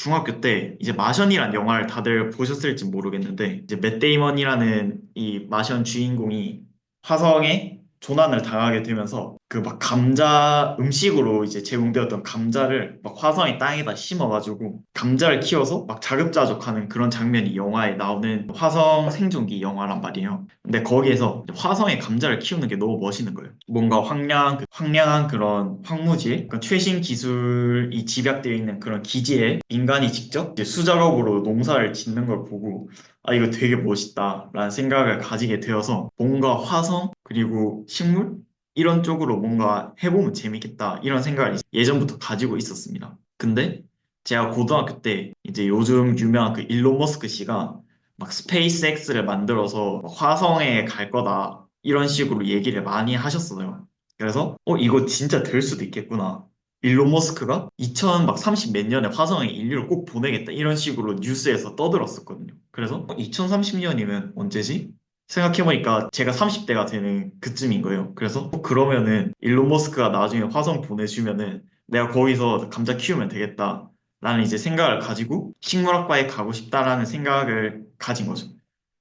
중학교 때 이제 마션이란 영화를 다들 보셨을지 모르겠는데 이제 맷 데이먼이라는 이 마션 주인공이 화성에 조난을 당하게 되면서 그 막 감자 음식으로 이제 제공되었던 감자를 막 화성의 땅에다 심어가지고 감자를 키워서 막 자급자족하는 그런 장면이 영화에 나오는 화성 생존기 영화란 말이에요. 근데 거기에서 화성에 감자를 키우는 게 너무 멋있는 거예요. 뭔가 황량한 그런 황무지에 그러니까 최신 기술이 집약되어 있는 그런 기지에 인간이 직접 이제 수작업으로 농사를 짓는 걸 보고 아, 이거 되게 멋있다라는 생각을 가지게 되어서 뭔가 화성 그리고 식물 이런 쪽으로 뭔가 해보면 재밌겠다 이런 생각을 예전부터 가지고 있었습니다. 근데 제가 고등학교 때 이제 요즘 유명한 그 일론 머스크 씨가 막 스페이스X를 만들어서 화성에 갈 거다 이런 식으로 얘기를 많이 하셨어요. 그래서 이거 진짜 될 수도 있겠구나. 일론 머스크가 2030 몇 년에 화성에 인류를 꼭 보내겠다 이런 식으로 뉴스에서 떠들었었거든요. 그래서 2030년이면 언제지? 생각해보니까 제가 30대가 되는 그쯤인 거예요. 그래서 그러면은 일론 머스크가 나중에 화성 보내주면은 내가 거기서 감자 키우면 되겠다. 라는 이제 생각을 가지고 식물학과에 가고 싶다라는 생각을 가진 거죠.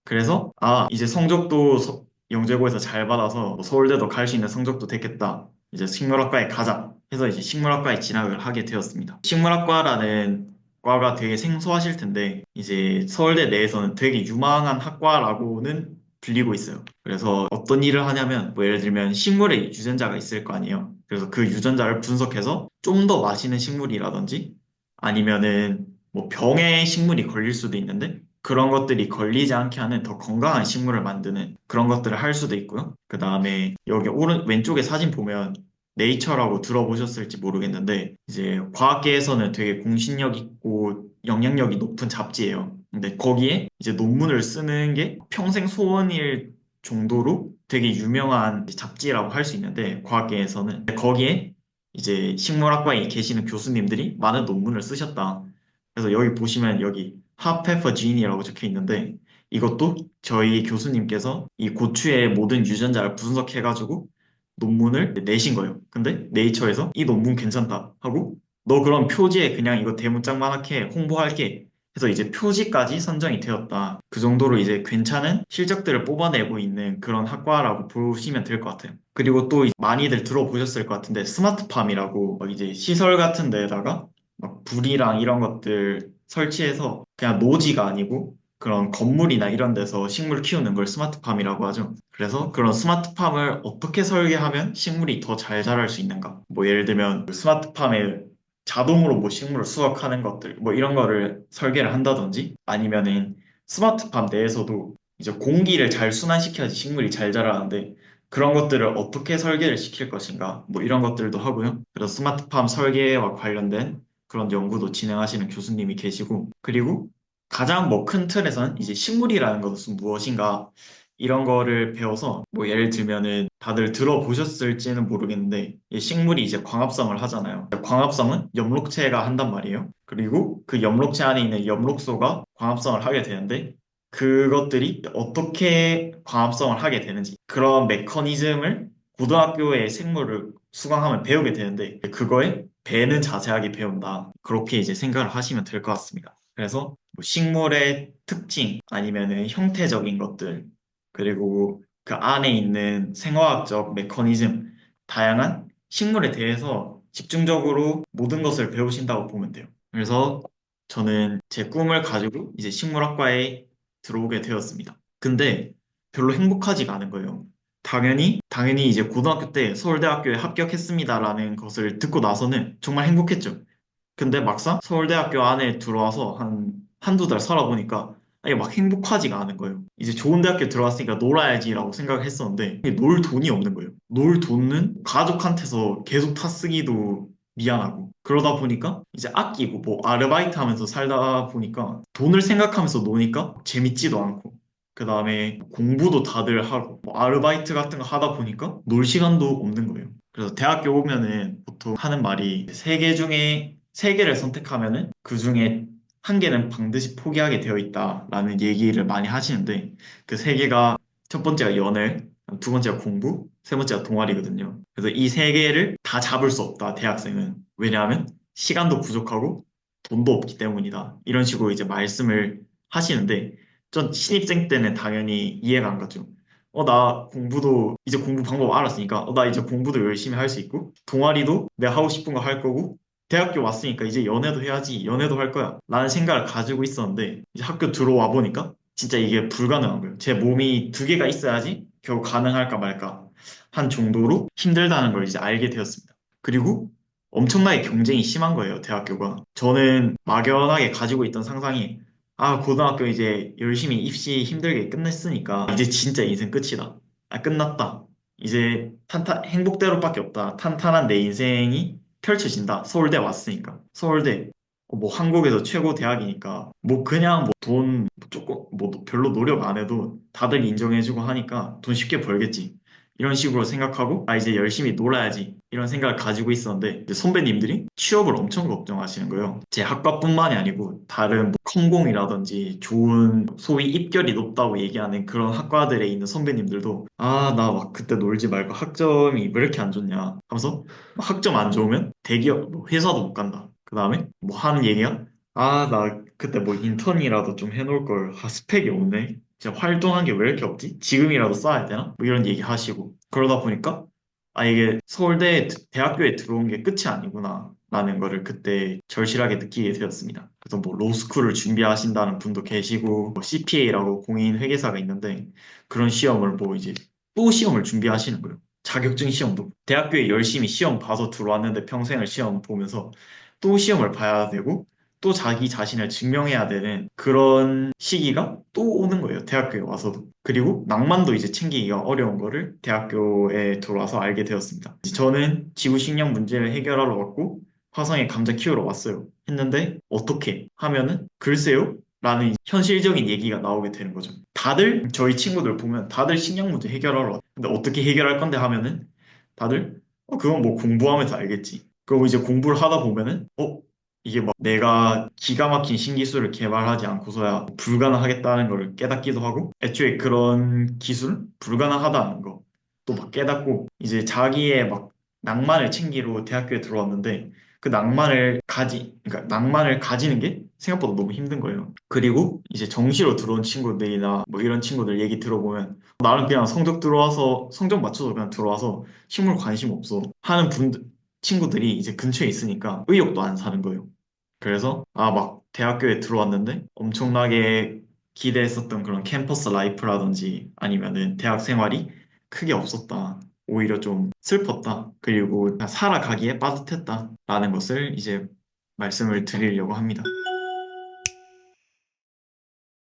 그래서 이제 성적도 영재고에서 잘 받아서 뭐 서울대도 갈 수 있는 성적도 됐겠다. 이제 식물학과에 가자 해서 이제 식물학과에 진학을 하게 되었습니다. 식물학과라는 과가 되게 생소하실 텐데 이제 서울대 내에서는 되게 유망한 학과라고는 불리고 있어요. 그래서 어떤 일을 하냐면 뭐 예를 들면 식물에 유전자가 있을 거 아니에요. 그래서 그 유전자를 분석해서 좀 더 맛있는 식물이라든지 아니면은 뭐 병에 식물이 걸릴 수도 있는데 그런 것들이 걸리지 않게 하는 더 건강한 식물을 만드는 그런 것들을 할 수도 있고요. 그 다음에 여기 왼쪽에 사진 보면 네이처라고 들어보셨을지 모르겠는데 이제 과학계에서는 되게 공신력 있고 영향력이 높은 잡지예요. 근데 거기에 이제 논문을 쓰는 게 평생 소원일 정도로 되게 유명한 잡지라고 할 수 있는데 과학계에서는 거기에 이제 식물학과에 계시는 교수님들이 많은 논문을 쓰셨다. 그래서 여기 보시면 여기 핫페퍼진이라고 적혀 있는데 이것도 저희 교수님께서 이 고추의 모든 유전자를 분석해가지고 논문을 내신 거예요. 근데 네이처에서 이 논문 괜찮다 하고 너 그럼 표지에 그냥 이거 대문짝만하게 홍보할게 해서 이제 표지까지 선정이 되었다. 그 정도로 이제 괜찮은 실적들을 뽑아내고 있는 그런 학과라고 보시면 될 것 같아요. 그리고 또 많이들 들어보셨을 것 같은데 스마트팜이라고 막 이제 시설 같은 데다가 막 불이랑 이런 것들 설치해서 그냥 노지가 아니고 그런 건물이나 이런 데서 식물 키우는 걸 스마트팜이라고 하죠. 그래서 그런 스마트팜을 어떻게 설계하면 식물이 더 잘 자랄 수 있는가? 뭐 예를 들면 스마트팜에 자동으로 뭐 식물을 수확하는 것들 뭐 이런 거를 설계를 한다든지 아니면은 스마트팜 내에서도 이제 공기를 잘 순환시켜야지 식물이 잘 자라는데 그런 것들을 어떻게 설계를 시킬 것인가 뭐 이런 것들도 하고요. 그래서 스마트팜 설계와 관련된 그런 연구도 진행하시는 교수님이 계시고 그리고 가장 뭐 큰 틀에서는 이제 식물이라는 것은 무엇인가 이런 거를 배워서 뭐 예를 들면은 다들 들어보셨을지는 모르겠는데 이 식물이 이제 광합성을 하잖아요. 광합성은 엽록체가 한단 말이에요. 그리고 그 엽록체 안에 있는 엽록소가 광합성을 하게 되는데 그것들이 어떻게 광합성을 하게 되는지 그런 메커니즘을 고등학교의 생물을 수강하면 배우게 되는데 그거에 배는 자세하게 배운다. 그렇게 이제 생각을 하시면 될 것 같습니다. 그래서 뭐 식물의 특징 아니면은 형태적인 것들 그리고 그 안에 있는 생화학적 메커니즘 다양한 식물에 대해서 집중적으로 모든 것을 배우신다고 보면 돼요. 그래서 저는 제 꿈을 가지고 이제 식물학과에 들어오게 되었습니다. 근데 별로 행복하지가 않은 거예요. 당연히 이제 고등학교 때 서울대학교에 합격했습니다라는 것을 듣고 나서는 정말 행복했죠. 근데 막상 서울대학교 안에 들어와서 한두 달 살아보니까 이게 막 행복하지가 않은 거예요. 이제 좋은 대학교 들어왔으니까 놀아야지라고 생각을 했었는데 이게 놀 돈이 없는 거예요. 놀 돈은 가족한테서 계속 타쓰기도 미안하고 그러다 보니까 이제 아끼고 뭐 아르바이트 하면서 살다 보니까 돈을 생각하면서 노니까 재밌지도 않고 그 다음에 공부도 다들 하고 뭐 아르바이트 같은 거 하다 보니까 놀 시간도 없는 거예요. 그래서 대학교 오면은 보통 하는 말이 세 개 중에 세 개를 선택하면은 그 중에 한 개는 반드시 포기하게 되어 있다라는 얘기를 많이 하시는데 그 세 개가 첫 번째가 연애, 두 번째가 공부, 세 번째가 동아리거든요. 그래서 이 세 개를 다 잡을 수 없다, 대학생은. 왜냐하면 시간도 부족하고 돈도 없기 때문이다. 이런 식으로 이제 말씀을 하시는데, 전 신입생 때는 당연히 이해가 안 가죠. 나 공부도, 이제 공부 방법 알았으니까, 나 이제 공부도 열심히 할 수 있고, 동아리도 내가 하고 싶은 거 할 거고, 대학교 왔으니까 이제 연애도 해야지, 연애도 할 거야. 라는 생각을 가지고 있었는데, 이제 학교 들어와 보니까, 진짜 이게 불가능한 거예요. 제 몸이 두 개가 있어야지 겨우 가능할까 말까 한 정도로 힘들다는 걸 이제 알게 되었습니다. 그리고 엄청나게 경쟁이 심한 거예요, 대학교가. 저는 막연하게 가지고 있던 상상이, 고등학교 이제 열심히 입시 힘들게 끝냈으니까, 이제 진짜 인생 끝이다. 끝났다. 이제 행복대로밖에 없다. 탄탄한 내 인생이 펼쳐진다. 서울대 왔으니까. 서울대, 뭐 한국에서 최고 대학이니까, 뭐 그냥 뭐 돈 조금, 뭐 별로 노력 안 해도 다들 인정해주고 하니까 돈 쉽게 벌겠지. 이런 식으로 생각하고, 이제 열심히 놀아야지. 이런 생각을 가지고 있었는데, 이제 선배님들이 취업을 엄청 걱정하시는 거예요. 제 학과뿐만이 아니고, 다른 뭐 컴공이라든지 좋은 소위 입결이 높다고 얘기하는 그런 학과들에 있는 선배님들도, 나 막 그때 놀지 말고 학점이 왜 이렇게 안 좋냐 하면서, 학점 안 좋으면 대기업, 뭐 회사도 못 간다. 그 다음에 뭐 하는 얘기야? 나 그때 뭐 인턴이라도 좀 해놓을 걸. 스펙이 없네. 진짜 활동한 게 왜 이렇게 없지? 지금이라도 쌓아야 되나? 뭐 이런 얘기 하시고. 그러다 보니까, 이게 서울대 대학교에 들어온 게 끝이 아니구나. 라는 거를 그때 절실하게 느끼게 되었습니다. 그래서 뭐 로스쿨을 준비하신다는 분도 계시고, 뭐 CPA라고 공인 회계사가 있는데, 그런 시험을 뭐 이제 또 시험을 준비하시는 거예요. 자격증 시험도. 대학교에 열심히 시험 봐서 들어왔는데 평생을 시험 보면서 또 시험을 봐야 되고, 또 자기 자신을 증명해야 되는 그런 시기가 또 오는 거예요. 대학교에 와서도. 그리고 낭만도 이제 챙기기가 어려운 거를 대학교에 들어와서 알게 되었습니다. 저는 지구 식량 문제를 해결하러 왔고 화성에 감자 키우러 왔어요. 했는데 어떻게 하면은 글쎄요? 라는 현실적인 얘기가 나오게 되는 거죠. 다들 저희 친구들 보면 다들 식량 문제 해결하러 왔. 근데 어떻게 해결할 건데 하면은 다들 그건 뭐 공부하면서 알겠지. 그리고 이제 공부를 하다 보면은 이게 막 내가 기가 막힌 신기술을 개발하지 않고서야 불가능하겠다는 걸 깨닫기도 하고, 애초에 그런 기술 불가능하다는 거 또 막 깨닫고, 이제 자기의 막 낭만을 챙기러 대학교에 들어왔는데, 그 그러니까 낭만을 가지는 게 생각보다 너무 힘든 거예요. 그리고 이제 정시로 들어온 친구들이나 뭐 이런 친구들 얘기 들어보면, 나는 그냥 성적 맞춰서 그냥 들어와서 식물 관심 없어 하는 친구들이 이제 근처에 있으니까 의욕도 안 사는 거예요. 그래서 막 대학교에 들어왔는데 엄청나게 기대했었던 그런 캠퍼스 라이프라든지 아니면은 대학 생활이 크게 없었다. 오히려 좀 슬펐다. 그리고 그냥 살아가기에 빠듯했다라는 것을 이제 말씀을 드리려고 합니다.